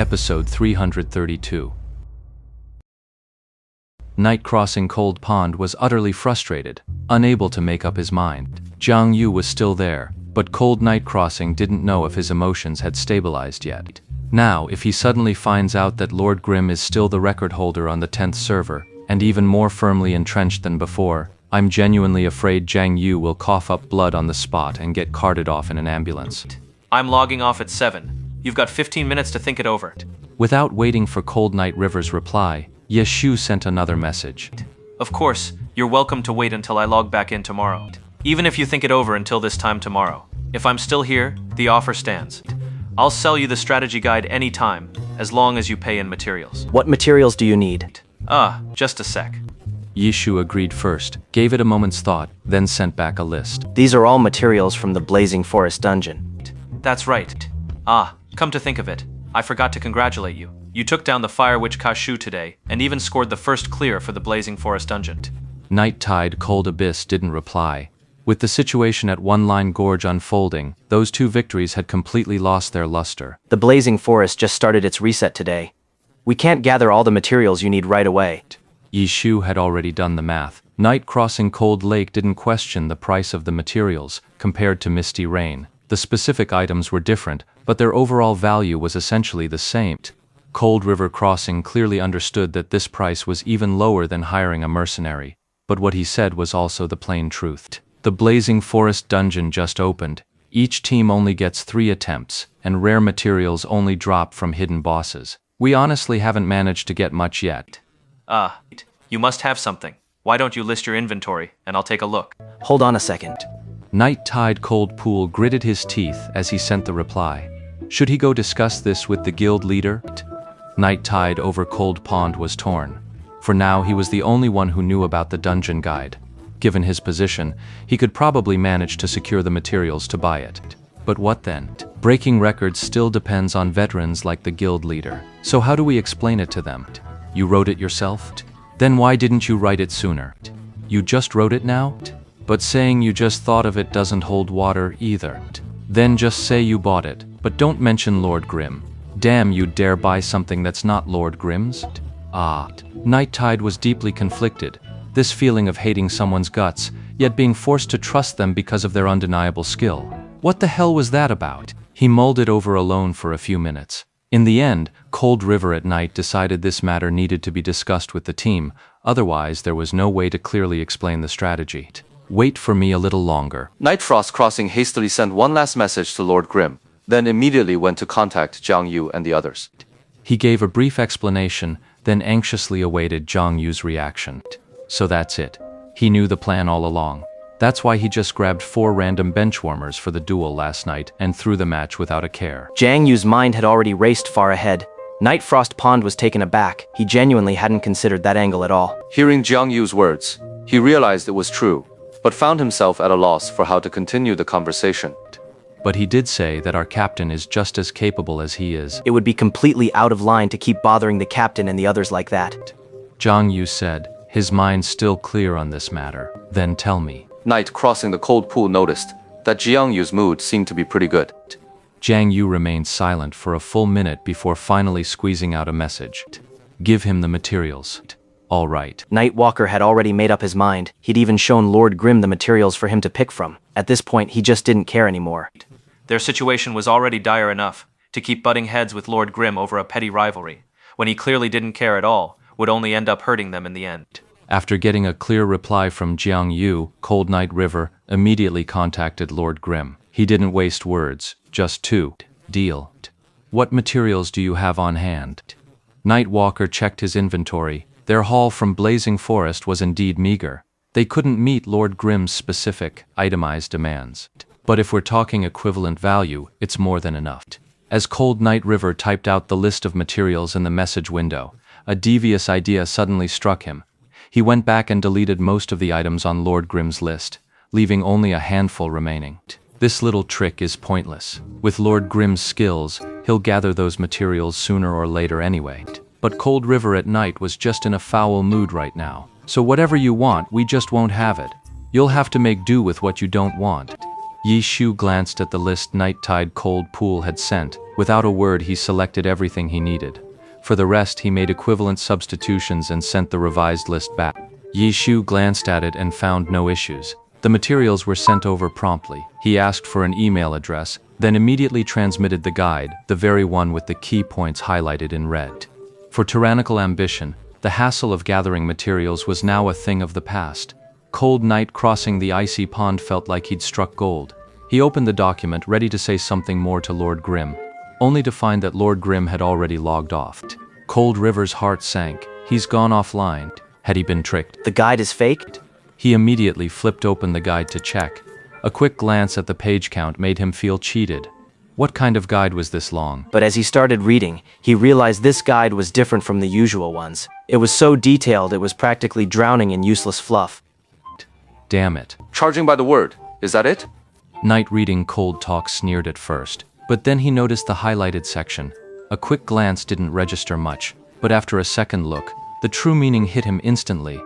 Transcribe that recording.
Episode 332. Knight crossing Cold Pond was utterly frustrated, unable to make up his mind. Jiang Yu was still there, but Cold Knight Crossing didn't know if his emotions had stabilized yet. Now, if he suddenly finds out that Lord Grimm is still the record holder on the 10th server, and even more firmly entrenched than before, I'm genuinely afraid Jiang Yu will cough up blood on the spot and get carted off in an ambulance. I'm logging off at 7. You've got 15 minutes to think it over. Without waiting for Cold Knight River's reply, Ye Shu sent another message. Of course, you're welcome to wait until I log back in tomorrow. Even if you think it over until this time tomorrow. If I'm still here, the offer stands. I'll sell you the strategy guide anytime, as long as you pay in materials. What materials do you need? Just a sec. Ye Shu agreed first, gave it a moment's thought, then sent back a list. These are all materials from the Blazing Forest dungeon. That's right. Come to think of it, I forgot to congratulate you. You took down the Fire Witch Kashu today, and even scored the first clear for the Blazing Forest dungeon. Night Tide Cold Abyss didn't reply. With the situation at One Line Gorge unfolding, those two victories had completely lost their luster. The Blazing Forest just started its reset today. We can't gather all the materials you need right away. Ye Shu had already done the math. Night crossing Cold Lake didn't question the price of the materials, compared to Misty Rain. The specific items were different, but their overall value was essentially the same. Cold River Crossing clearly understood that this price was even lower than hiring a mercenary, but what he said was also the plain truth. The Blazing Forest dungeon just opened. Each team only gets 3 attempts, and rare materials only drop from hidden bosses. We honestly haven't managed to get much yet. You must have something. Why don't you list your inventory, and I'll take a look. Hold on a second. Night Tide Cold Pool gritted his teeth as he sent the reply. Should he go discuss this with the guild leader? Night Tide over Cold Pond was torn. For now, he was the only one who knew about the dungeon guide. Given his position, he could probably manage to secure the materials to buy it. But what then? Breaking records still depends on veterans like the guild leader. So how do we explain it to them? You wrote it yourself? Then why didn't you write it sooner? You just wrote it now? But saying you just thought of it doesn't hold water either. Then just say you bought it, but don't mention Lord Grimm. Damn, you'd dare buy something that's not Lord Grimm's? Night Tide was deeply conflicted. This feeling of hating someone's guts, yet being forced to trust them because of their undeniable skill. What the hell was that about? He mulled it over alone for a few minutes. In the end, Cold River at Night decided this matter needed to be discussed with the team, otherwise there was no way to clearly explain the strategy. Wait for me a little longer. Night Frost Crossing hastily sent one last message to Lord Grimm, then immediately went to contact Jiang Yu and the others. He gave a brief explanation, then anxiously awaited Jiang Yu's reaction. So that's it. He knew the plan all along. That's why he just grabbed 4 random benchwarmers for the duel last night and threw the match without a care. Jiang Yu's mind had already raced far ahead. Night Frost Pond was taken aback. He genuinely hadn't considered that angle at all. Hearing Jiang Yu's words, he realized it was true, but found himself at a loss for how to continue the conversation. But he did say that our captain is just as capable as he is. It would be completely out of line to keep bothering the captain and the others like that. Jiang Yu said, his mind still clear on this matter. Then tell me. Night Crossing the Cold Pool noticed that Jiang Yu's mood seemed to be pretty good. Jiang Yu remained silent for a full minute before finally squeezing out a message. Give him the materials. All right. Nightwalker had already made up his mind. He'd even shown Lord Grimm the materials for him to pick from. At this point, he just didn't care anymore. Their situation was already dire enough to keep butting heads with Lord Grimm over a petty rivalry, when he clearly didn't care at all, would only end up hurting them in the end. After getting a clear reply from Jiang Yu, Cold Knight River immediately contacted Lord Grimm. He didn't waste words, just 2. Deal. What materials do you have on hand? Nightwalker checked his inventory. Their haul from Blazing Forest was indeed meager. They couldn't meet Lord Grimm's specific, itemized demands. But if we're talking equivalent value, it's more than enough. As Cold Knight River typed out the list of materials in the message window, a devious idea suddenly struck him. He went back and deleted most of the items on Lord Grimm's list, leaving only a handful remaining. This little trick is pointless. With Lord Grimm's skills, he'll gather those materials sooner or later anyway. But Cold River at Night was just in a foul mood right now. So whatever you want, we just won't have it. You'll have to make do with what you don't want. Yi Shu glanced at the list Night Tide Cold Pool had sent. Without a word, he selected everything he needed. For the rest, he made equivalent substitutions and sent the revised list back. Yi Shu glanced at it and found no issues. The materials were sent over promptly. He asked for an email address, then immediately transmitted the guide, the very one with the key points highlighted in red. For tyrannical ambition, the hassle of gathering materials was now a thing of the past. Cold night crossing the icy pond felt like he'd struck gold. He opened the document, ready to say something more to Lord Grimm, only to find that Lord Grimm had already logged off. Cold River's heart sank. He's gone offline. Had he been tricked? The guide is faked? He immediately flipped open the guide to check. A quick glance at the page count made him feel cheated. What kind of guide was this long? But as he started reading, he realized this guide was different from the usual ones. It was so detailed it was practically drowning in useless fluff. Damn it. Charging by the word, is that it? Night reading Cold Talk sneered at first, but then he noticed the highlighted section. A quick glance didn't register much, but after a second look, the true meaning hit him instantly.